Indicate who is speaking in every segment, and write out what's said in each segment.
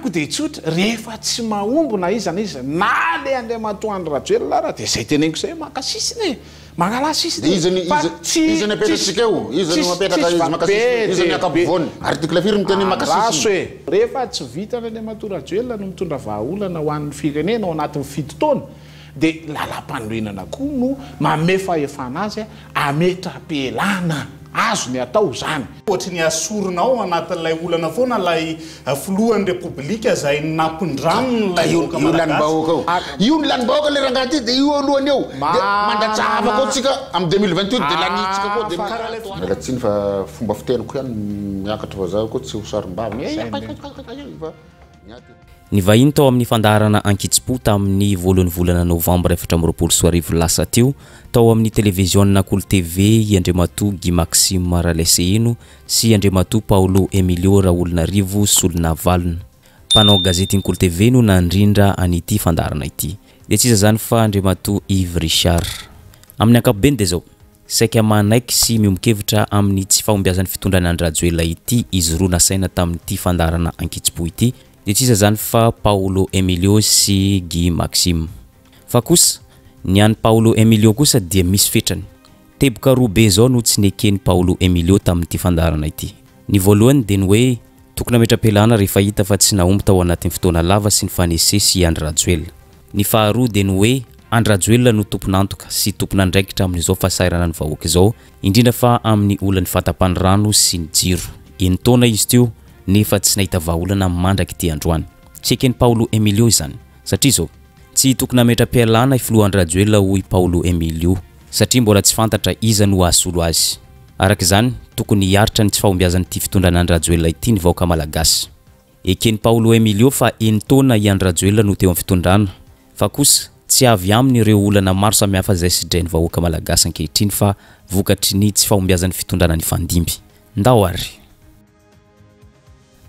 Speaker 1: ko dia tsotra rehefa tsy maombona izana izy na le Andriamatoa Rajoelina raha dia izay teneniko izay makasisiny mangala sisiny
Speaker 2: izany apetratsika eo izany mapetraka izy makasisiny izany akapovoany article firy miteny makasisiny
Speaker 1: rehefa tsy vita ny Andriamatoa Rajoelina no mitondra vahaolana ho an'ny firenena ao anatin'ny 7 taona dia lalam-panorenana koa no mamefa efana azy ametra-pelana azo ny atao zany
Speaker 3: ohatra ny asoronao anatin'ilay olana foana lay filohan'ny repoblika izay nampindraminy
Speaker 2: io lanim-bahoaka io ny lanim-bahoaka le rangaha ty dia io alohany eo mandatsahava koa tsika amin'ny 2028 dia lanitsika koa dia mialatsiny fa fomba fiteniko ihany miakatra fa zaho koa tsy ho sarim-bava
Speaker 4: ny vahiny tao amin'ny fandaharana Ankitsipo tamin'ny voalohany volana novambra 2024 lasa teo tao amin'ny televizionna Kolo TV i Andriamatoa Guy Maxime Ralesehino sy Andriamatoa Paulo Emilio Raolinarivo Solinavalona. Mpanao gazetiny Kolo TV no nandrindra an'ity fandaharana ity. Dia tsy zany fa Andriamatoa Yves Richard. Amin'ny ankapobeny dia zao saika manaiky sy miombon-kevitra amin'ny tsy fahombiazan'ny fitondrana Rajoelina ity izy roa nasaina tamin'ity fandaharana Ankitsipo ity. Dia tsy zany fa Paulo Emilio sy Guy Maxime. Fa kosa ny an'ny Paulo Emilio kosa dia misy fetrany. Teboka roa be zao no tsy nekeny Paulo Emilio tamin'ity fandaharana ity. Ny voalohany dia ny hoe tokony ametra-pelana rehefa hita fa tsy naomby tao anatin'ny fotoana lava sy ny fanesesy Andry Rajoelina. Ny faharoa dia ny hoe Andry Rajoelina no tompon'antoka sy tompon'andraikitra amin'izao fahasairana ny vahoaka izao, indrindra fa amin'ny olan'ny fahatapan'ny rano sy ny jiro. Eny taona izy teo nefa tsy nahita vahaolana mandraky ity androany. Tsy ekeny Paulo Emilio izany satria zao tsy tokony ametra-pelana filohan'ny Rajoelina hoy Paulo Emilio satria mbola tsy fantatra iza no ahasolo azy. Araka izany tokony hiaritra ny tsy fahombiazan'ity fitondranan'ny Rajoelina ity ny vahoaka malagasy. Ekeny Paulo Emilio fa eny taona Andry Rajoelina no teo amin'ny fitondrana, fa kosa tsy avy aminy ireo olana maro samihafa izay sidrain'ny vahoaka malagasy ankehitriny fa vokatry ny tsy fahombiazan'ny fitondranany fandimby. Ndao ary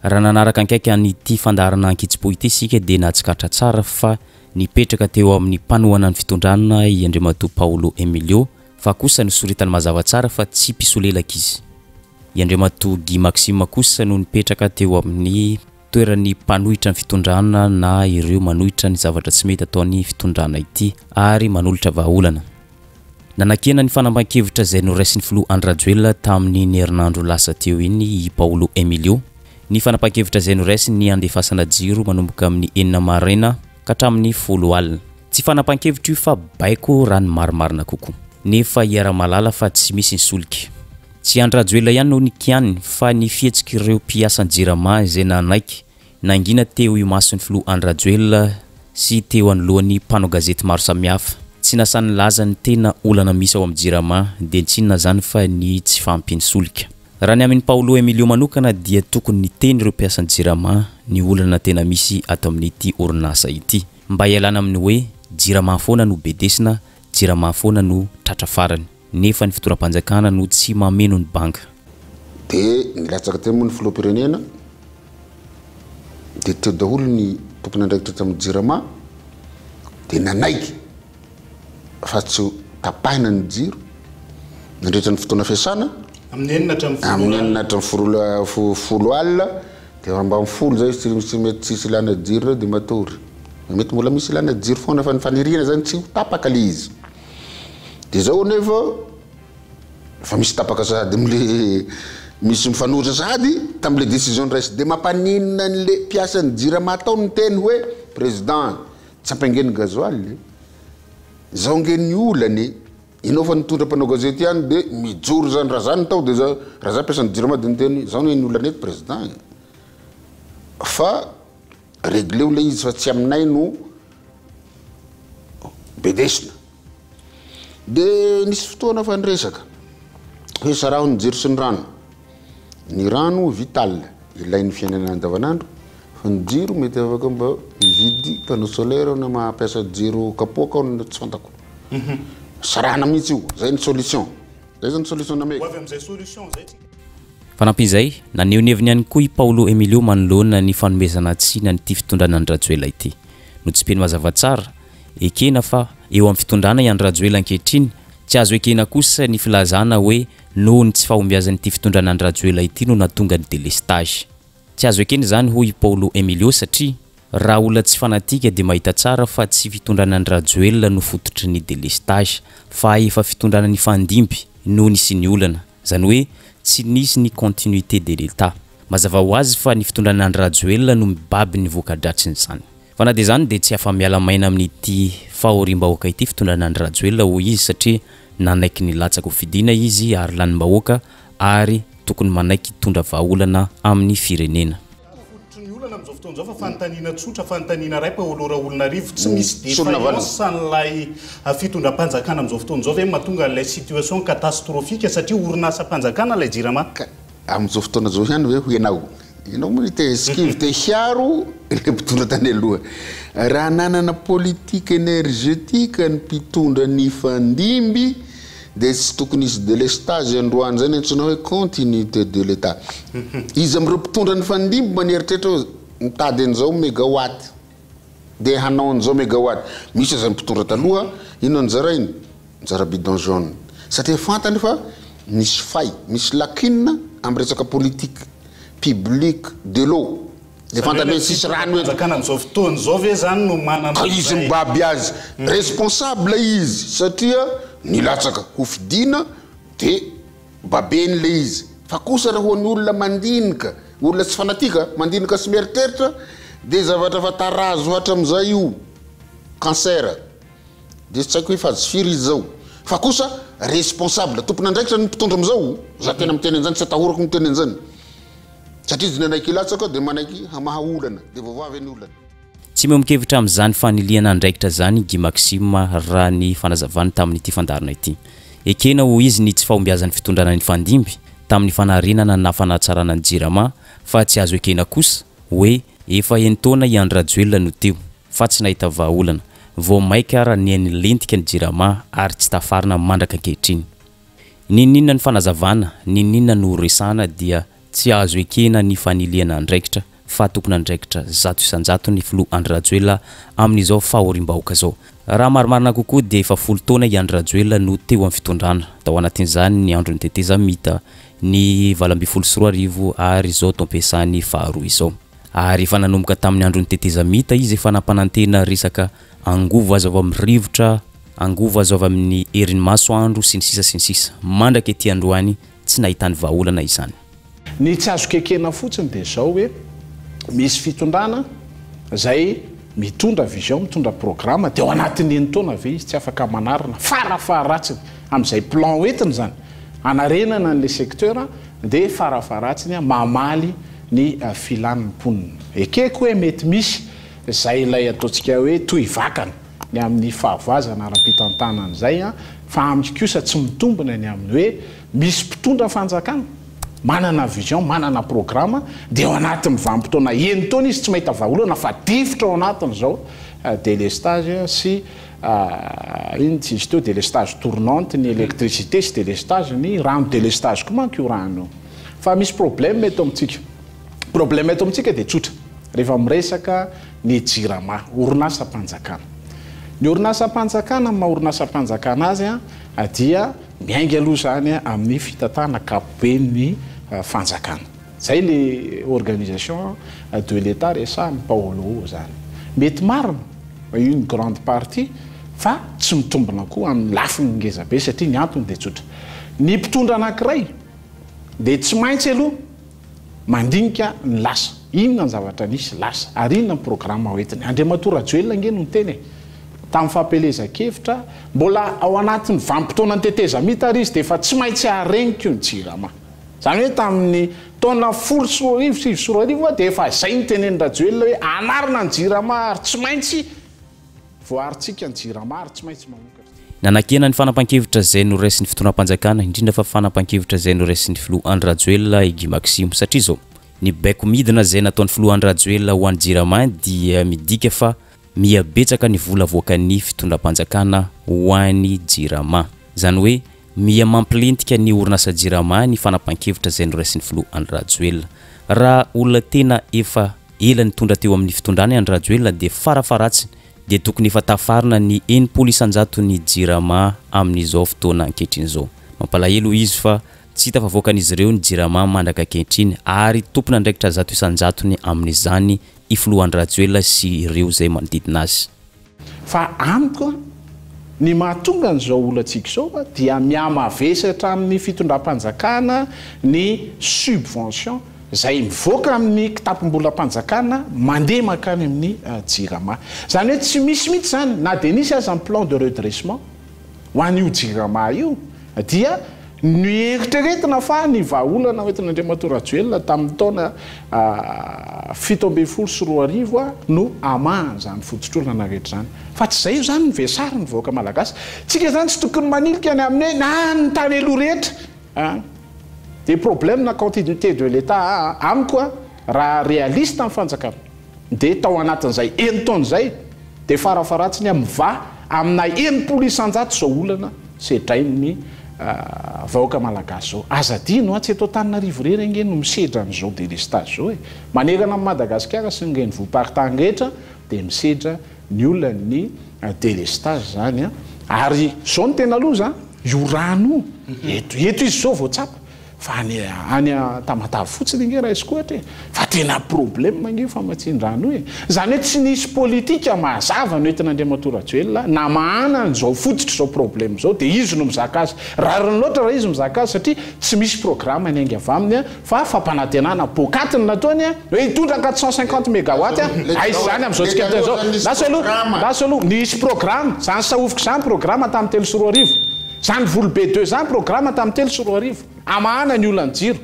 Speaker 4: raha nanaraka ankaiky an'ity fandaharana Ankitsipo ity sika dia nahatsikatra tsara fa nipetraka teo amin'ny mpanohana ny fitondranana i Andriamatoa Paulo Emilio, fa kosa nisoritany mazava tsara fa tsy mpisolelaka izy. I Andriamatoa Guy Maxime kosa no nipetraka teo amin'ny toerany mpanohitra ny fitondrana na ireo manohitra ny zavatra tsy mety ataon'ny fitondrana ity ary manolotra vahaolana. Nanakena ny fanampan-kevitra izay noraisin'ny filoha Andry Rajoelina tamin'ny herinandro lasa teo iny i Paulo Emilio. Ny fanampan-kevitra izay noraisiny ny andefasana jiro manomboka amin'ny 9 maraina ka hatramin'ny 10 alina. Tsy fanampan-kevitra io fa baiko rano marimarina kokoa. Nefa iara-malala fa tsy misy ny solika. Tsy Andry Rajoelina ihany no nikianiny fa ny fihetsik'ireo mpiasan'ny jirama izay nanaiky nangina teo imason'ny filoha Andry Rajoelina sy teo anoloan'ny mpanao gazety maro samihafa. Tsy nasany laza ny tena olana misy ao amin'ny jirama dia tsinona zany fa ny tsy fampiny solika. Raha ny amin'ny Paulo Emilio manokana dia tokony niteny ireo mpiasan'ny jirama ny olana tena misy ato amin'ity orinasa ity mba hialana amin'ny hoe jirama foana no bedesina, jirama foana no tratra farany, nefa ny fitoram-panjakana no tsy mameno ny banka.
Speaker 2: Dia nilatsaka teo moa ny filoham-pirenena dia teo daholo ny tokony andraikitra amin'ny jirama dia nanaiky fa tsy tapahina ny jiro nandritra ny fotoana fiasana
Speaker 3: amin'ny enina
Speaker 2: hatramin'ny folo alina dia mba mifolo zay tsy mety tsisy ilana jiro dia matory. Mety mbola misy ilana jiro foana fa ny faniriana zany tsy ho tapaka le izy. Dia zao nefa fa misy tapaka sady am'le misy mifanohitra sady tamin'le décision raisy dia mampaninona an'le mpiasan'ny jirama ataony ny teny hoe président tsy ampangeny gazoaly zao ngeny olany inao fa nitondra mpanao gazety ihany dia mijoro zany raha zany tao dia raha za mpiasan'ny jirama dia niteny zao no eny olana eto président fa régleo le izy fa tsy aminay no bedesina. Dia nisy fotoana fa niresaka hoe saraho ny jiro sy ny rano vital ilain'ny fiainana andavanandro fa ny jiro mety afaka mba hividy panneau solaire na mampiasa jiro kapoaka ao tsy fantako. Sarahana mihitsy io zay ny solution. Zay zany solution nameko.
Speaker 3: Avy amin'izay solution zay.
Speaker 4: Fanampin'izay naneoneviny ihany koa i Paulo Emilio manoloana ny fanomezana tsina nyity fitondrana Andry Rajoelina ity. No tsy peny mazava tsara ekena fa eo amin'ny fitondrana i Andry Rajoelina ankehitriny tsy azo ekena kosa ny filazana hoe noho ny tsy fahombiazan'ity fitondrana Andry Rajoelina ity no nahatonga ny délestage. tsy azo ekeny zany hoy Paulo Emilio satria raha olona tsy fanatika dia mahita tsara fa tsy fitondrana ny Rajoelina no fototry ny délestage fa efa fitondrana ny fandimby no nisy ny olana zany hoe tsy nisy ny continuité de l'État mazava ho azy fa ny fitondrana ny Rajoelina no mibaby ny voka-dratsiny zany fa na dia zany dia tsy afa miala maina amin'ity fahorim-bahoaka ity fitondrana ny Rajoelina hoy izy satria nanaiky ny latsaka ho fidiana izy ary lanym-bahoaka ary tokony manaiky tondra vahaolana amin'ny firenena
Speaker 3: fototry ny olana amin'izao fotoana izao fa fanontaniana tsotra fanontaniana ray paolora olona rivo tsy misy défaillance an'ilay fitondram-panjakana amin'izao fotoana izao ve mahatonga an'ilay situation catastrophique satria orinasa-panjakana ilay Jirama
Speaker 2: amin'izao fotoana izao ihany hoe ianao moa te esquive te hiaro le mpitondra tany aloha raha nanana politique énergétique ny mpitondra ny fandimby dia tsy tokony isy délestage androany zay ny antsoina hoe continuité de l'État izy amin'ireo mpitondra ny fandimby maneritretra hoe mitady an'izao mégawatt dia hanao an'izao mégawatt misy zany mpitondra taloha ino anjara iny anjara bidon jaune satria fantany fa misy fay misy lacune amin'ny resaka politique public de l'eau dia fantany hoe sisy rano
Speaker 3: fanjakana amin'izao fotoana izao ve zany no manana
Speaker 2: izy mibaby azy responsable izy satria nilatsaka ho fidiana dia babeny le izy fa kosa raha hoan'ny olona mandinika olona tsy fanatika mandinika sy mieritreritra dia zavatra fa tarazo hatramin'izay io cancer dia tsy haiko hoe fahazofiry izy zao fa kosa responsable tompony andraikitra ny mpitondra amin'izao za tena miteny an'izany tsy atahorako miteny an'izany satria izy nanaiky latsaka dia manaiky hamahaolana dia voavavy ny olana
Speaker 4: tsy memikevitra amin'izany faniliana andraikitra zany Guy Maxime raha ny fanazavany tamin'ity fandarina ity ekena ho izy ny tsy fahombiazan'ny fitondrana ny fandimby tamin'ny fanarenana na fanatsarana ny Jirama fa tsy azo ekena kosa hoe efa entona iany Rajoelina no teo fa tsy nahita vahaolana vao maika raha niainy lentika ny Jirama ary tsy tafarina mandraka ankehitriny ninina ny fanazavana ninina no resana dia tsy azo ekena ny faniliana andraikitra fa tokony andraikitra zato isanjato ny filoha Andry Rajoelina amin'izao fahorim-bahoaka zao raha marimarina kokoa dia efa 10 taona iany Rajoelina no teo amin'ny fitondrana tao anatin'izany ny andro ny teteza mita ny 24 ary zao tompesany faharoa izao ary efa nanomboka tamin'ny andro ny teteza mita izy efa nampanantena resaka angovo azo avy amin'ny rivotra angovo azo avy amin'ny herin'ny masoandro sy ny sisa mandraka ety androany tsy nahitany vahaolana izany
Speaker 1: ny tsy azo kekena fotsiny dia zao hoe misy fitondrana zay mitondra vision mitondra programme dia ao anatin'ny enitaona ve izy tsy afaka manarina farafaharatsiny amin'izay plan hoentiny zany anarenana n'le secteur dia farafaharatsiny mamaly ny filan'ny mponina ekeko hoe mety misy zay ilay ataontsika hoe toy vakana ny amin'ny fahavoazana ara-pitantanana zay fa amin'ny kosa tsy mitombona ny amin'ny hoe misy mpitondra fanjakana manana vision manana programme dia ao anatin'ny vanim-potoana enitaona izy tsy mahita vahaolana fa difotra ao anatiny zao délestage sy iny tsy izy teo délestage tournante ny électricité sy délestage ny rano délestage koa manko io rano fa misy problème eto amintsika problème eto amintsika dia tsotra rehefa miresaka ny Jirama orinasa-panjakana ny orinasa-panjakana maha orinasa-panjakana azy dia miainga aloha zany amin'ny fitatana kapoben'ny fanjakana zay le organisation de l'État resahan'ny Paolo zany mety marina une grande partie fa tsy mitombona koa amin'ny lafiny ngeza be satria ny antony dia tsotra ny mpitondra anankiray dia tsy maintsy aloha mandinika ny lasa inona ny zavatra nisy lasa ary inona ny programme hoentiny Andriamatoa Rajoelina ngeno ny teny tamin'ny fampelezan-kevitra mbola ao anatin'ny vanim-potoana ny teteza mita ary izy dia efa tsy maintsy haregniko ny Jirama zany hoe tamin'ny taona 10 sy 20 dia efa zay ny tenen'ny Rajoelina hoe anarina ny Jirama ary tsy maintsy voarintsika ny Jirama ary tsy maintsy mamokatra
Speaker 4: nanakena ny fanampahan-kevitra zay no raisin'ny fitondram-panjakana indrindra fa fanampahan-kevitra zay no raisin'ny filoha Andry Rajoelina Guy Maxime satria zao ny baiko midina zay nataon'ny filoha Andry Rajoelina ho an'ny Jirama dia midika fa miabetsaka ny vola voakan'ny fitondram-panjakana ho an'ny Jirama zany hoe mia mampilentika ny orinasa Jirama ny fanampahan-kevitra zay no raisin'ny filoha Andry Rajoelina raha olona tena efa ela nitondra teo amin'ny fitondrana Andry Rajoelina dia farafaharatsiny dia tokony efa tafarina ny 9 isanjato ny Jirama amin'izao fotoana ankehitriny zao mampalahelo izy fa tsy hita fa voakan'izy ireo ny jirama mandraka ankehitriny ary tompona ndraikitra zato isanjatony amin'izany iflohandrajoela sy ireo zay manodidina azy
Speaker 1: fa amiko ny mahatonga n'izao olantsika izao dia miamavesatra amin'ny fitondram-panjakana ny subvention zay mivoaka amin'ny kitapom-bolam-panjakana mandeha makany amin'ny jirama zany hoe tsy misy mihitsy zany na de nisy aza ny plan de redressement ho an'io jirama io dia ny eritreretina fa ny vahaolana oentina Andriamatora tamin'ny taona 17 no amahany zany fototr'olana rehetra zany fa tsy zay io zany nyvesary ny voaka malagasy tsika zany tsy tokony manilika any aminay na ny tany aloha rehetra de problème na continuité de l'état amiko raha réaliste amin'ny fanjakana de tao anatin'izay enitaona zay de farafaratsiny am'va amina 100 isanjato zao olana sedrainy vahoaka malagasy zao azadino tsy atao Tananarivo rery ange no misedra n'izao délestage zao manerana amin'ny Madagasikara sy ngeny vopartany rehetra de misedra ny olona ny délestage zany ary zao ny tena loza io rano eto izy zao voatsapa fa any Tamatavy fotsiny nge raha izy koatra fa tena problème mange famatsian-drano zany hoe tsy nisy politika mazava no entina Andriamatora na mahana n'izao fototra zao problème zao de izy no mizaka azy rariny loatra raha izy mizaka azy satria tsy misy programme ny ainga avy aminy fa fampanantenana bokatiny nataony hoe hitondra 450 mégawatt aizy zany am'izao tsika teny zao lasa aloha nisy programme zany saofiko zany programme tamin'ny 3 sy 4 arivo zany volo B2 zany programme tamin'ny 3 sy 4 arivo amahana ny olona ny jiro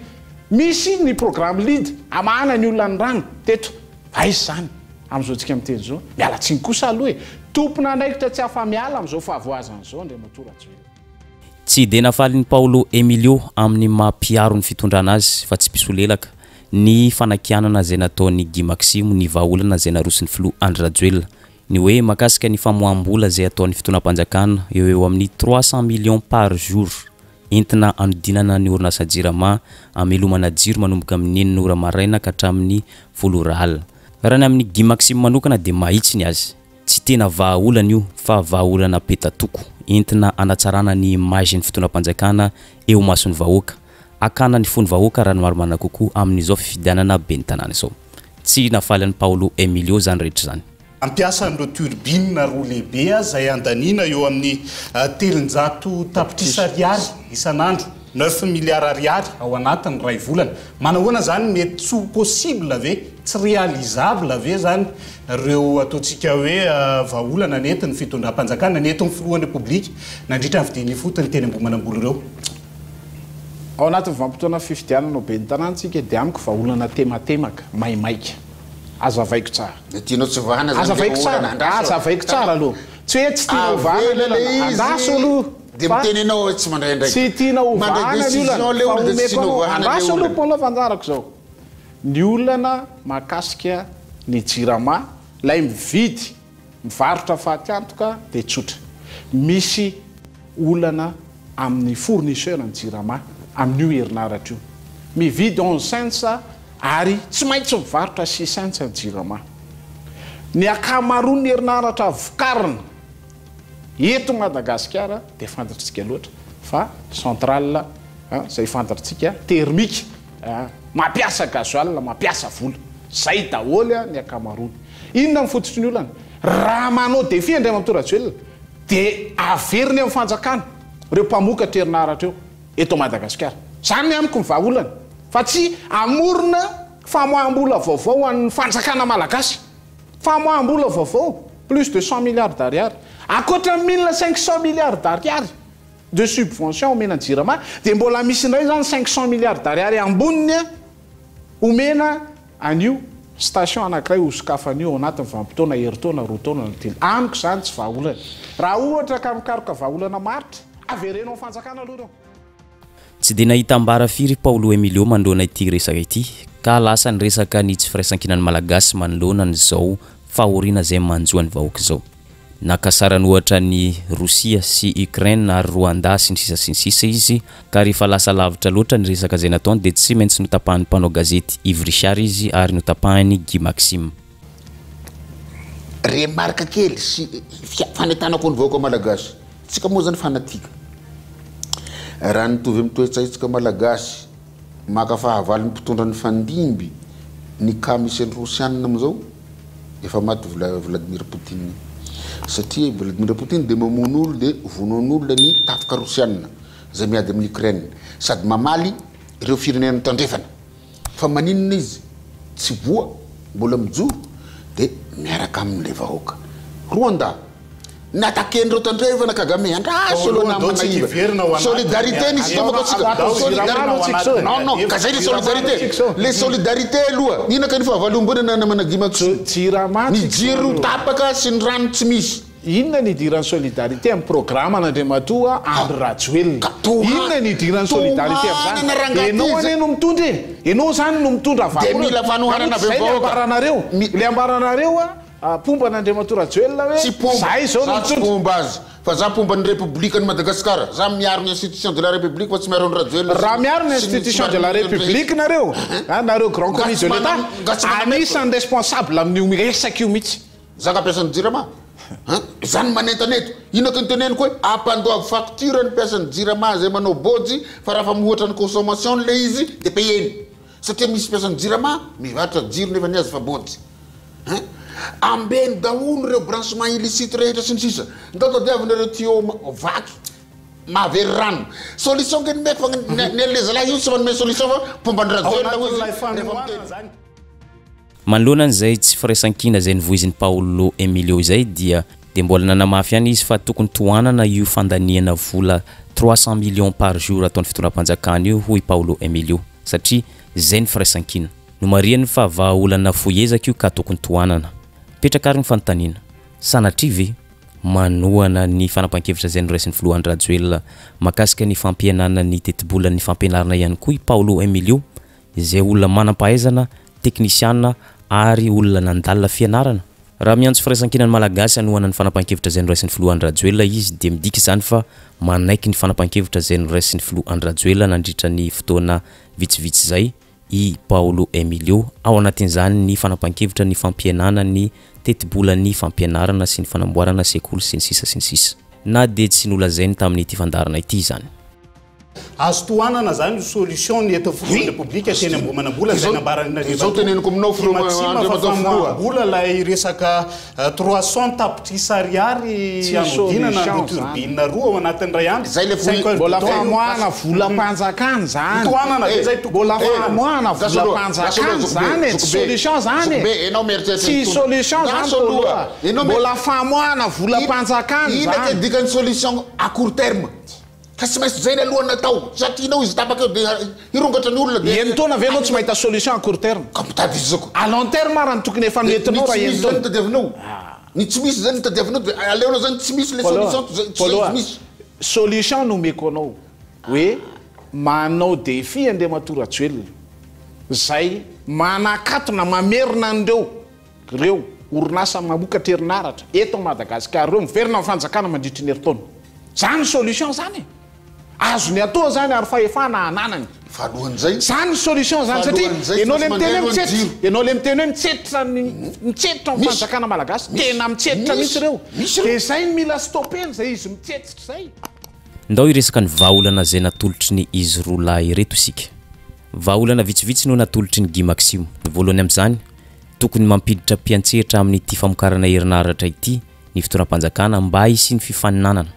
Speaker 1: misy ny programme lead amahana ny olona ny rano teto aizy zany am'izao tsika miteny zao miala tsiny kosa aloha tompona andraikitra tsy afa miala am'izao fahavoazan'izao Andriamatora
Speaker 4: tsy de nafalin'ny Paulo Emilio amin'ny mampiaro ny fitondrana azy fa tsy pisolelaka ny fanakianana zay nataony Guy Maxime ny vahaolana zay narosiny Flo Andry Rajoelina ny hoe makasika ny famoaham-bola zay ataon'ny fitonam-panjakana eo amin'ny 300 millions par jour entina anodinana ny orinasa jirama amelomana jiro manomboka amin'ny 9 ora maraina ka hatramin'ny 10 ora alina raha ny amin'ny Guy Maxime manokana de mahitsiny azy tsy tena vahaolana io fa vahaolana petatoko entina anatsarana ny image ny fitonam-panjakana eo mason'ny vahoaka akana ny fony vahoaka raha ny maromana kokoa amin'izao fifidianana be ny tanàna izao tsy nafaly an'i Paulo Emilio zany rehetra zany
Speaker 3: ampiasa n'ireo turbine roa lehibe zay andanina eo amin'ny 300 tapitrisa ariary isan'andro 9 milliards ariary ao anatiny ray volana manahoana zany mety tsy possible ve tsy réalisable ve zany ireo ataontsika hoe vahaolana nentin'ny fitondram-panjakana nentin'ny filohan'ny republique nandritra ny fidiny fotony teny ambomanamboly ireo
Speaker 1: ao anatin'ny vanim-potoana fifidianana be ny tanàntsika de amiko vahaolana tematemaka maimaika azavaiko tsara
Speaker 2: tianao tsy vahana
Speaker 1: azavaiko tsara azavaiko tsara aloha tsy hoe tsy tianao vahana andaso aloha
Speaker 2: de mitenenao tsy mandraindraiky
Speaker 1: tsy tianao vahana andaso aloha mpona fanjarako zao ny olana makasika ny jirama lay mividy mivarotra fahatiantoka de tsotra misy olana amin'ny fournisseur ny jirama amin'io herinaratra io mividy 11 cents ary tsy maintsy mivarotra 6 cents ny jirama ny akamaroan'ny herinaratra vokarina eto Madagasikara de fantatritsika loatra fa centrale zay fantatritsika termique mampiasa gasoil mampiasa vola zay daholy ny akamaroany inona ny fototry ny olana raha manao défi Andriamatora Rajoelina de averiny amin'ny fanjakana reo mpamokatra herinaratra eo eto Madagasikara zany amiko ny vahaolana fa tsy amorona famoaham-bola vaovao an'ny fanjakana malagasy famoaham-bola vaovao plus de 100 milliards d'ariary akoatra 1500 milliards d'ariary de subvention omena jirama de mbola misy indray zany 500 milliards d'ariary amboniny omena an'io station anankiray hosokafan'io ao anatin'ny vanim-potoana heritaona roataona ny telo amiko zany tsy vahaolana raha ohatra ka mikaroka vahaolana maritra averenao fanjakana aloha reo
Speaker 4: tsy de nahita ambara firy Paulo Emilio manoloana ity resaka ity ka lasa ny resaka ny tsy firaisan-kinan'ny malagasy manoloana n'izao fahoriana zay manjoany vahoaka zao nakasarany ohatra ny Rosia sy Ukraine ary Rwanda sy ny sisa izy ka rehefa lasa lavitra loatra ny resaka zay nataony de tsy maintsy notapahany mpanao gazety Yves Richard izy ary notapahany Guy Maxime
Speaker 2: remarque kely sy fanentanako ny vahoaka malagasy tsika moa zany fanatika raha nitovy amin'ny toetsaitsika malagasy maka fahavaliny mpitondra ny fandimby ny cas misy any Rosianina amizao efa maty Vladimir Poutine satria Vladimir Poutine de mamono olo de vonon'olona ny tafika Rosianina zay miady amin'ny Ukraine sady mamaly ireo firenena tandrefana fa maninona izy tsy voa mbola mijoro de miaraka amin'le vahoaka Rwanda n'attaquer tandrefana Kagame andraso aloha namana solidarité nisy solidarité non kazay le solidarité les solidarité aloha ina ka ny fahavalombona namana Gimaxi
Speaker 1: Jirama
Speaker 2: ny jiro tapaka sy ny rano tsy misy
Speaker 1: inona ny idiran'ny solidarité amin'ny programme n'Andriamatoa Andry Rajoelina inona ny idiran'ny solidarité amin'izany enao ane no mitondra enao zany no mitondra
Speaker 2: de mila fanoharana be
Speaker 1: vahoaka le ambaranareo pomba n'Andriamatoa Rajoelina hoe zay zao no
Speaker 2: pomba azy fa za pomba ny République ny Madagascar za miaro ny institution de la République fa tsy miaro ny Rajoelina
Speaker 1: raha miaro ny institution de la République nareo nareo grand commis de l'État anisan'ny responsable amin'io miresaka io mihitsy
Speaker 2: za kampiasan'ny Jirama zany manentaneto inaka ny teneny koa ampandoavy facture ny piasan'ny Jirama zay manao bojy fa raha fa mihoatra ny consommation le izy de payeny satria misy piasan'ny Jirama mivatra jiro nefa niazy fa bojy ambeny daholo reo branchement illicite rehetra sy ny sisa ndao tadiavinareo tuyau vaky mahavery rano solution keny meky fa neleza lahy io tsy manome solution fa pomba ny Rajoelina
Speaker 4: manoloana an'izay tsy firaisan-kina zay nivoiziny Paolo Emilio zay dia mbola nanamafy ihany izy fa tokony tohanana io fandaniana vola 300 millions par jour ataon'ny fitondram-panjakana io hoy Paolo Emilio satria zay ny firaisan-kina no mariany fa vahaolana foezaka io ka tokony tohanana petraka ny fanontaniana sanatria ve manohana ny fanapahan-kevitra zay noraisin'ny filohan'ny Rajoelina makasika ny fampianana ny tetibolan'ny fampianarana ihany koa Paolo Emilio izay olona manam-pahaizana teknisiana ary olona nandalina fianarana raha miantso firaisan-kinany malagasy anohana ny fanapahan-kevitra zay noraisin'ny filohan'ny Rajoelina izy de midika izany fa manaiky ny fanapahan-kevitra zay noraisin'ny filohan'ny Rajoelina nandritra ny fotoana vitsivitsy zay i Paolo Emilio ao anatin'izany ny fanapahan-kevitra ny fampianana ny tetibolan'ny fampianarana sy ny fanamboarana sekoly sy ny sisa na de tsy nolazainy tamin'ity fandarana ity zany
Speaker 3: azo tohanana zany solution ny eto foron'ny République teny ambomanambola zay nambaran'izao
Speaker 2: teneniko aminao
Speaker 3: filohambola lay resaka 300 tapitrisa ariary anodinana ny turbine roa ao anatin'ny ray andro
Speaker 2: zay le
Speaker 1: mbola famoahana volam-panjakana zany
Speaker 3: tohanana zay
Speaker 1: mbola famoahana volam-panjakana zany solution zany tsy solution zany mbola famoahana volam-panjakana zany
Speaker 2: ina dikany solution à court terme kasi maintsy zay ny aloha natao satinao izy tapaka de irongatra ny olona de
Speaker 1: entona ve anao tsy mahita solution à court terme
Speaker 2: ka mitady izy zako
Speaker 1: à long terme raha ny tokony efa noentinao raha entona
Speaker 2: tadiavinao ny tsy misy zany tadiavinao de aleonao zany tsy misy le solution tsy misy
Speaker 1: solution nomeko anao hoe manao défi Andriamatoa Rajoelina zay manakatona mamerina andreo reo orinasa mamokatra herinaratra eto Madagasikara reo miverina amin'ny fanjakana mandritry ny herintaona zany solution zany azo ny atao zany ary fahefana ananany
Speaker 2: falohan'izay
Speaker 1: zany solution zany satria enao le miteny hoe mitsetitra enao le miteny hoe mitsetitra ny fanjakana malagasy tena mitsetitra misy reo de zay mila stoppena zay izy mitsetitra zay
Speaker 4: ndao iresaka ny vahaolana zay natolotry ny izy roa lahy reto isika vahaolana vitsivitsy no natolotry ny Gimaxi voalohany amin'izany tokony mampiditra mpiantsehatra amin'ity famokarana herinaratra ity ny fitoram-panjakana mba hisy ny fifaninanana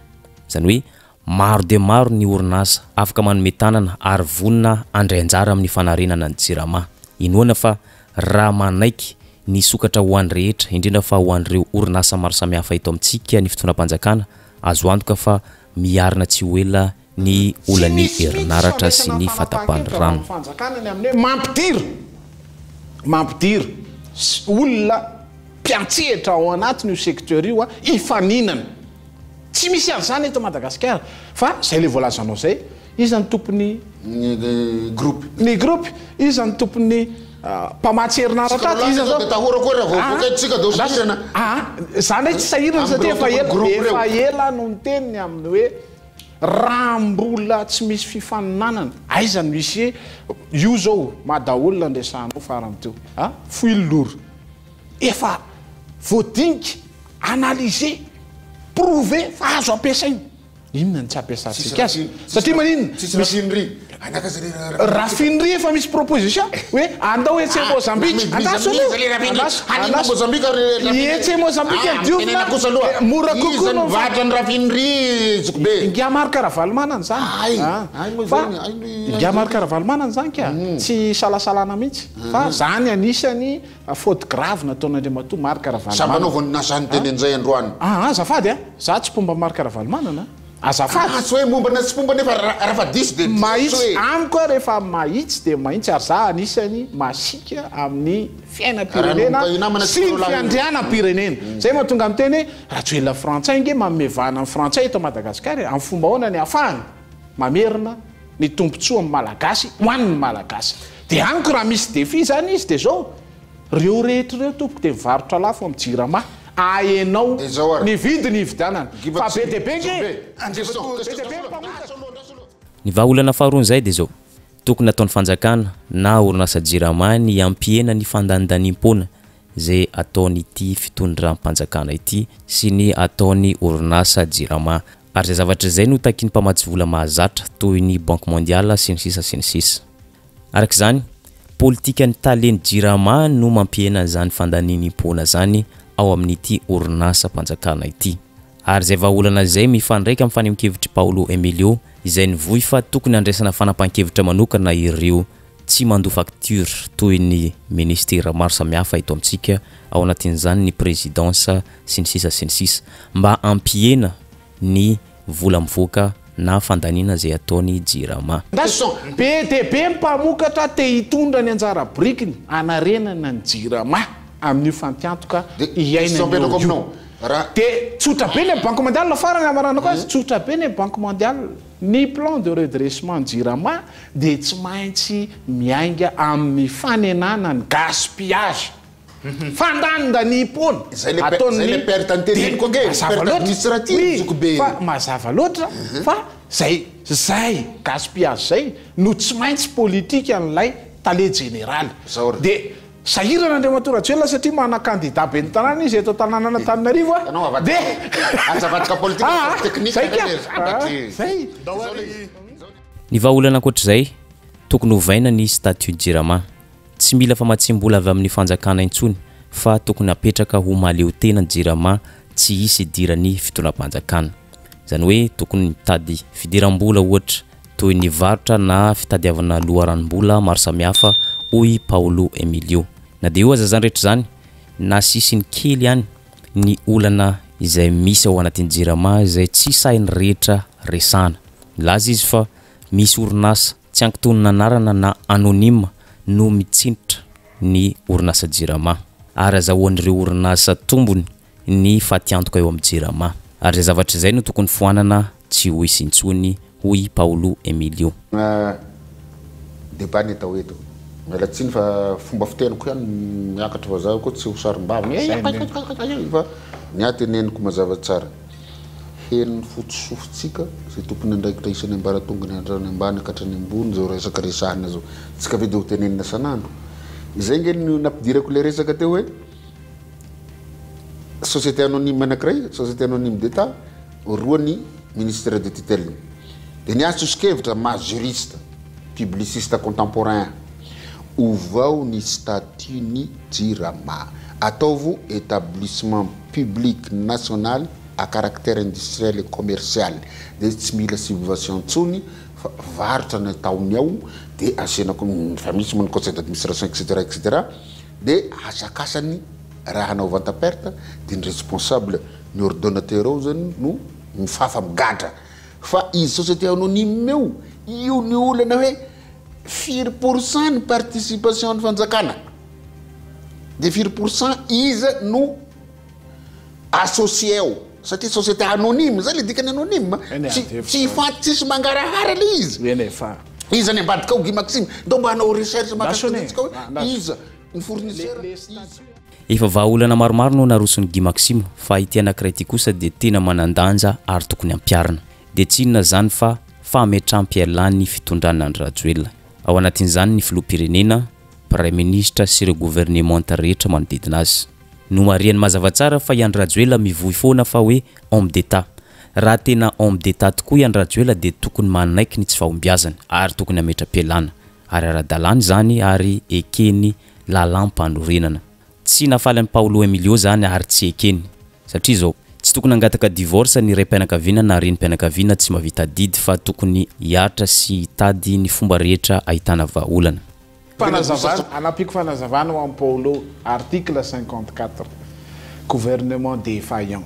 Speaker 4: zany hoe maro de maro ny orinasa afaka manome tanana ary vonina andray anjara amin'ny fanarenana ny Jirama inoana fa raha manaiky ny sokatra ho an'ny rehetra indrindra fa ho an'ireo orinasa maro samihafa eto amintsika ny fitondram-panjakana azo antoka fa miarina tsy ho ela ny olany herinaratra sy ny fatapan'ny rano
Speaker 1: fanjakanany amin'hoe mampidira olona mpiantsehatra ao anatiny io secteur io ifaninana tsy misy an'izany eto Madagasikara fa zay le voalazanao zay iza ny tompony ny groupe iza ny tompony mpamatsy herinaratra iza zany tsy sahirana satria efa ela no niteniny amin'ny hoe raha mbola tsy misy fifaninanana aiza ny misy io zao madaolona andresanao faramteo foilora efa voadinika analyser prouver fa azo ampiasaina inona ny tsy ampiasantsika azy satria maninona rafinry efa misy proposition hoe andao etsy Mozambique etsy Mozambique diofina mora kokoa Ngiamar Karavalmanana zany Ngiamar Karavalmanana zany ka tsy salasalana mihitsy fa zany anisany faute grave nataon'Andriamatoa Mar Karavalmanana
Speaker 2: sambanao nasany teny anjay androany
Speaker 1: azafady za tsy pomba Mar Karavalmanana azafady
Speaker 2: tsy hoe mombana tsy pomba nefa rafa disy de
Speaker 1: mahitsy amiko rehefa mahitsy de mahitsy ary za anisany masika amin'ny fiainam-pirenena sy ny fiandrianam-pirenena zay mahatonga amin'ny teny Rajoelina frantsay nge mamevana amin'ny frantsay eto Madagasikara amin'ny fomba ahoana ny afahany mamerina ny tombontsoa amin'ny malagasy ho an'ny malagasy de amiko raha misy défi zany izy de zao reo rehetra reo tompoko de mivarotra lafo amin'ny jirama aenao ny vidiny hividanana fa be de be
Speaker 4: ny vahaolana faharoa zay de zao tokony ataon'ny fanjakana na orinasa jirama ny ampiena ny fandanidaniam-pona zay ataonyity fitondram-panjakana ity sy ny ataony orinasa jirama ary zay zavatra zay no takiny mpamatsy vola mahazatra toy ny Banque mondiale sy ny sisa arak'izany politika ny taleny jirama no mampiena zany fandaniam-pona zany ao amin'ity orinasa panjakana ity ary zay vahaolana zay mifandraika amin'ny fanehoan-kevitry Paulo Emilio izay nivoy fa tokony andraisana fanapahan-kevitra manokana ireo tsy mandoa facture toy ny ministera maro samihafa eto amintsika ao anatin'izany ny présidence sy ny sisa mba ampiena ny vola mivoaka na fandaniana zay ataony jirama
Speaker 1: be de be mpamokatra te hitondra ny anjara brikiny anarenana ny jirama amin'ny fampiantoka iainana de tsotra be ny Banque mondiale farany amaranako azy tsotra be ny Banque mondiale ny plan de redressement jirama de tsy maintsy miainga amin'ny fanenana ny gaspillage fandanda ny pona
Speaker 2: ataony perte antérieure ko nge perte administrative
Speaker 1: fa mazava loatra fa zay gaspillage zay no tsy maintsy politique an'ilay tale général de sahirana Andriamatoa Rajoelina satria mana candidat be ny tanàna izy eto tanàna Antananarivo de
Speaker 2: azavadika politique technique
Speaker 4: ny vahaolana ankoatr'izay tokony hovaina ny statut jirama tsy mila famatsim-bola avy amin'ny fanjakana intsony fa tokony apetraka ho maleo tena jirama tsy hisy idirany fitondram-panjakana zany hoe tokony mitady fidiram-bola ohatra toy ny varotra na fitadiavana loharanom-bola maro samihafa hoy Paulo Emilio na de io aza zany rehetra zany na sisiny kely ihany ny olana izay misy ao anatin'ny jirama izay tsy sainy rehetra resana laza izy fa misy orinasa tsy ankitonina anarana na anonyme no mitsinitra ny orinasa jirama ary azahoan'ireo orinasa tombony ny fatiantoka eo amin'ny jirama ary zay zavatra zay no tokony foanana tsy ho hisy intsony hoy Paulo Emilio
Speaker 2: débat atao eto miala tsiny fa fomba fiteniko ihany miakatra fa zaho koa tsy ho sarim-bava fa niateneniko mazava tsara heny fotosofotsika zay tokony andraikitra isany ambaratonga ny andrany ambany akatrany ambony zao resaka resahana zao tsika ve de ho tenenina sanandro izay nge no nampidirako le resaka teo hoe société anonyme anankiray société anonyme d'état roany ministère de tutelle de niazo tosikevitra ma juriste publiciste contemporain ovao ny statut ny jirama ataovo établissement public national à caractère industriel et commercial de tsy mila subvention tsony fa varotra ny taony ao de asenako fa misy mon conseil d'administration etc de asakasany raha anaovanta perte de ny responsable ny ordonnateur ao zany no mifafa migadra fa izy société anonyme eo io ny olana hoe 4% ny participation ny fanjakana de 4% izy no associé ao satria société anonyme zay le dikany anonyme tsy fanty tsisy mangarahara le izy izy any ambadika ao Guy Maxime ndao mba hanao recherche makasika hoe izy ny fournisseur
Speaker 4: efa vahaolana maromaro no narosony Guy Maxime fa ity anankiray ity kosa de tena manandanja ary tokony ampiarina de tsinona zany fa fametram-pialany fitondran'Andry Rajoelina ao anatin'izany ny filoham-pirenena premier ministre sy ireo gouvernement rehetra manodidina azy no mariany mazava tsara fa i Andry Rajoelina mivoy foana fa hoe homme d'état raha tena homme d'état tokoa Ian Rajoelina dia tokony manaiky ny tsy fahombiazana ary tokony ametra-pialana ary ara-dalàna zany ary ekeny lalam-panorenana tsy nafaly amin'ny Paolo Emilio zany ary tsy ekeny satria zao tsy tokony angataka divorce ny ray mpianakaviana na reny mpianakaviana tsy mavita didy fa tokony hiaritra sy hitady ny fomba rehetra ahitana vahaolana.
Speaker 1: Fanazavana anapiko fanazavana ho amin'ny Paolo article 54 gouvernement défaillant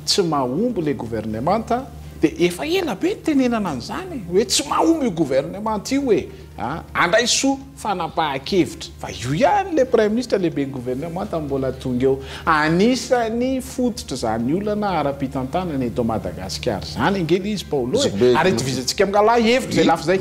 Speaker 1: tsy mahomby le gouvernemanta dia efa ela be tenenana an'izany hoe tsy mahomby io gouvernement io hoe andraiso fanapahan-kevitra fa io ihany le prime ministre lehibe ny gouvernemanta mbola tonga eo anisany fototra zany olana ara-pitantanana eto Madagasikara zany angely izy Paolo ary itovizatsika mingala hevitra zay lafa zay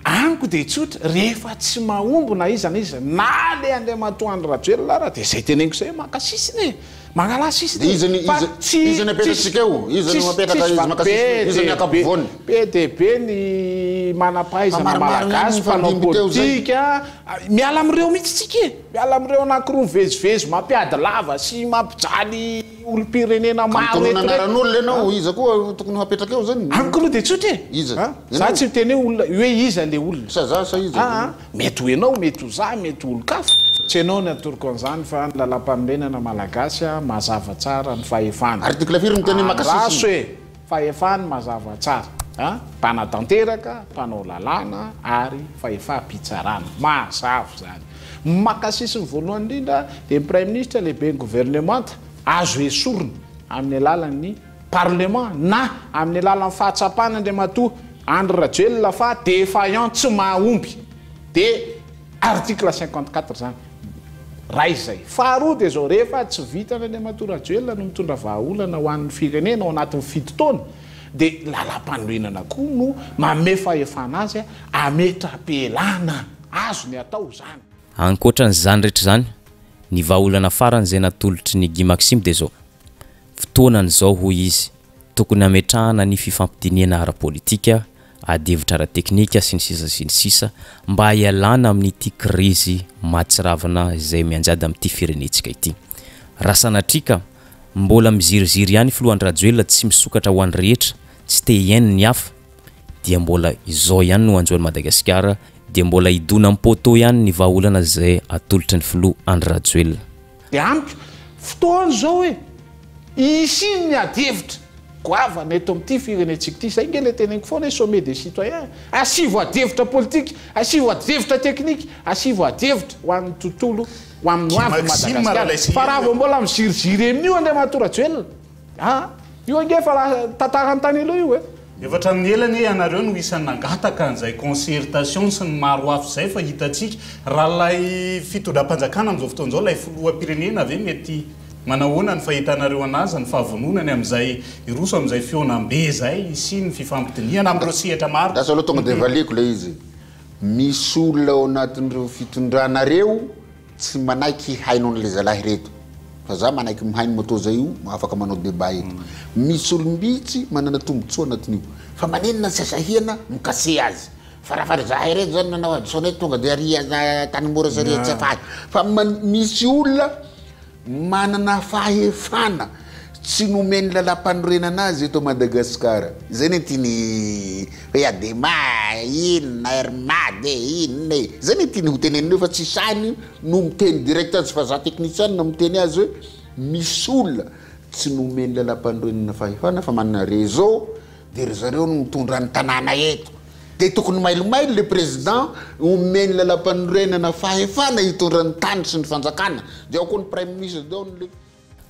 Speaker 1: anko dia tsotra rehefa tsy mahomby na izy na le andeha matoandro Rajoelina raha dia zay teneniko zay makasisiny e mangala sisiny
Speaker 2: izy napetratsika eo izy mapetraka izy makasisiny izy ny akapovoany
Speaker 1: PDB ny manampahaizana malagasy fanao politika miala amin'ireo mihitsy tsika miala amin'ireo anankiroa mivezivezy mampiady lava sy mampijaly olom-pirenena maro
Speaker 2: anaran'olona ianao izy koa tokony mapetraka eo zany
Speaker 1: ankoa dia tsotra e
Speaker 2: iza
Speaker 1: za tsy miteny hoe iza le olona
Speaker 2: sa iza
Speaker 1: mety ho enao mety ho za mety ho olo-kafa tsy enao ny atoroko an'izany fa ny lalam-panorenana malagasy mazava tsara ny fahefana
Speaker 2: article firy miteny
Speaker 1: makasisy hoe fahefana mazava tsara mpanatanteraka mpanao lalàna ary fahefa-pitsarana mazava zany makasisy ny voalohany indrindra dia prime ministre lehibe ny gouvernemanta azo esorina amin'ny alalan'ny parlement na amin'ny alalan'ny fahatsapana Andriamatoa Andry Rajoelina fa défaillant tsy mahomby dia article 54 zany raha izay faharoa dia zao rehefa tsy vitany Andriamatoa Rajoelina no mitondra vahaolana ho an'ny firenena ao anatin'ny fito taona dia lalam-panorenana koa no manome fahefana azy ametra-pialana azo ny atao zany.
Speaker 4: Ankoatran'izany rehetra zany ny vahaolana farany zay natolotry ny Guy Maxime dia zao fotoanan'izao hoy izy tokony ametrahana ny fifampidiniana ara-politika adevitra ara-teknika sy ny sisa mba hialana amin'ity krizy matsiravana izay mianjady amin'ity firenetsika ity. Raha sanatrika mbola miziriziry ihany filohan'ny Rajoelina tsy misokatra ho an'ny rehetra tsy te hiaino ny hafa dia mbola izao ihany no anjoan'ny Madagasikara dia mbola idona amin'ny poto ihany ny vahaolana izay atolotry ny filoha Andry Rajoelina.
Speaker 1: Dia ampy fotoana zao hoe isiny ny adevitra goavana eto amin'ity firenetsika ity zay nge le teneniko foana hoe sommet des citoyens asivo adevitra politika asivo adevitra teknika asivo adevitra ho an'ny tontolo ho amin'ny hoavy Madagasikara fa raha vao mbola miziriziry amin'io Andriamatoa Rajoelina io ange fa tantarany tany aloha io
Speaker 3: efatra amin'ny elany ianareo no isany nangataka an'izay concertation sy ny maro hafa zay fa hitatsika raha lay fitondram-panjakana amin'izao fotoan'izao lay filoham-pirenena ave mety manahoana ny fahitanareo anazy ny fahavononany amin'izay iroso amin'izay fionam-be zay sy ny fifampidiniana amin'ireo sehatra maro
Speaker 2: asa aloha tonga dia valiko le izy misy olona ao anatin'ireo fitondranareo tsy manaiky hainao n'le zalahy reto fa za manaiky mihaino moto zay io afaka manao débat eto misy olombitsy manana tombotsoa anatin'io fa manenina sy asahihana mikase azy fa raha fa zahay reto zany nanao adisone tonga dia aria tanimora saria tsy afahy fa misy olona manana fahefana tsy nomeny lalam-panorenana azy eto Madagasikara zay ny tiany hoe adema inona hermade inona zay ny tiany ho tenenina fa tsy sany no miteny direct azy fa za technicien na miteny azy hoe misy olona tsy nomeny lalam-panorenana fahefana fa manana réseau dia ry zareo no mitondra ny tanàna eto dia tokony mailomailo le président omeny lalam-panorenana fahefana hitondra ny tany sy ny fanjakana dia ao koa ny prime ministre dao le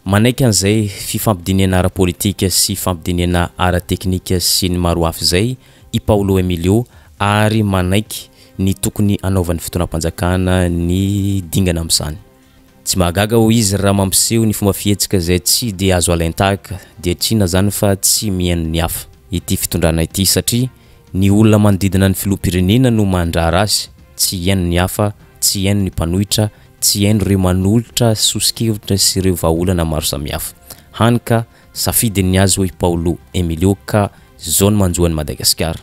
Speaker 4: manaiky an'izay fifampidiniana ara-politika sy fifampidiniana ara-teknika sy ny maro hafa zay i Paolo Emilio ary manaiky ny tokony anaovan'ny fitonam-panjakana ny dingana amin'izany. Tsy mahagaga ho izy raha mampiseho ny fomba fihetsika zay tsy dia azo alaintahaka dia tsyna zany fa tsy mihaino ny hafa ity fitondrana ity satria ny olona manodidina ny filoham-pirenena no mandrara azy tsy hihaino ny hafa tsy hihaino ny mpanohitra tsy haino ireo manolotra sosikevitra sy ireo vahaolana maro samihafa hany ka safidiny azy hoe Paolo Emilio ka zao no manjoan'ny Madagasikara.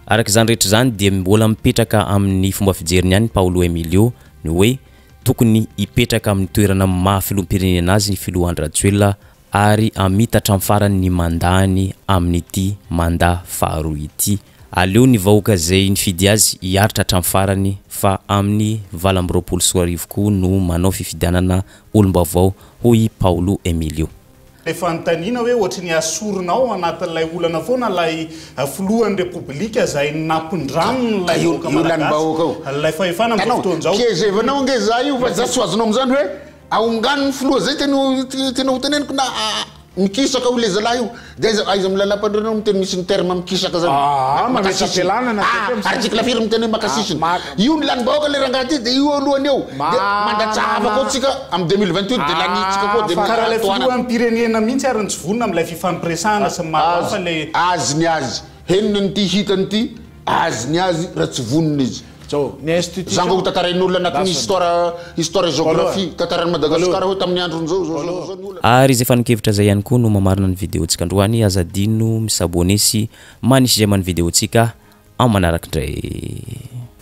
Speaker 4: Araka izany rehetra zany dia mbola mipetraka amin'ny fomba fijeriny ihany Paolo Emilio ny hoe tokony hipetraka amin'ny toerana mahafiloham-pirenena azy ny filoha Andry Rajoelina ary amitatra amin'ny farany ny mandany amin'ity mandat faharoa ity. Aleo ny vahoaka zay nifidy azy hiaritra hatramin'ny farany fa amin'ny 2024 koa no manao fifidianana olombavao hoy Paulo Emilio.
Speaker 3: Efa ntanina hoe ohatry ny asorinao anatin'ilay olana foana lay filohan'ny repoblika zay nampindraminy lay
Speaker 2: olanbahoaka
Speaker 3: lay fahefana amin'ny fotoan'izao.
Speaker 2: Kezevanao nge za io fa za soazonao amin'izany hoe aongan'ny filoha zay tena ho teneniko na mikisaka ho le zalahy io dia aiza milalam-pandrenao miteny misy ny terme mikisaka zany article firy miteny hoe makasisiny io ny lanim-bahoaka le rangaha ty dia io alohany eo dia mandatsahava koa tsika amin'ny 2028 dia lanitsika koa dia
Speaker 3: karaha lay filohan'ny pirenena mihitsy ary ny tsy vonona amin'ilay fifampiresahana sy maro fa le
Speaker 2: azy ny azy henona nyty hitany ity azy ny azy raha tsy vonona izy zanga ho tatarain'olona anatin'ny histoire géographie tatarany Madagasikara hoe tamin'ny andron'izao
Speaker 4: ary izay fanikevitra zay ihany koa no mamarina ny vidéontsika androany azadino misabone sy manisy zay man'ny vidéontsika amin'ny manaraka indray.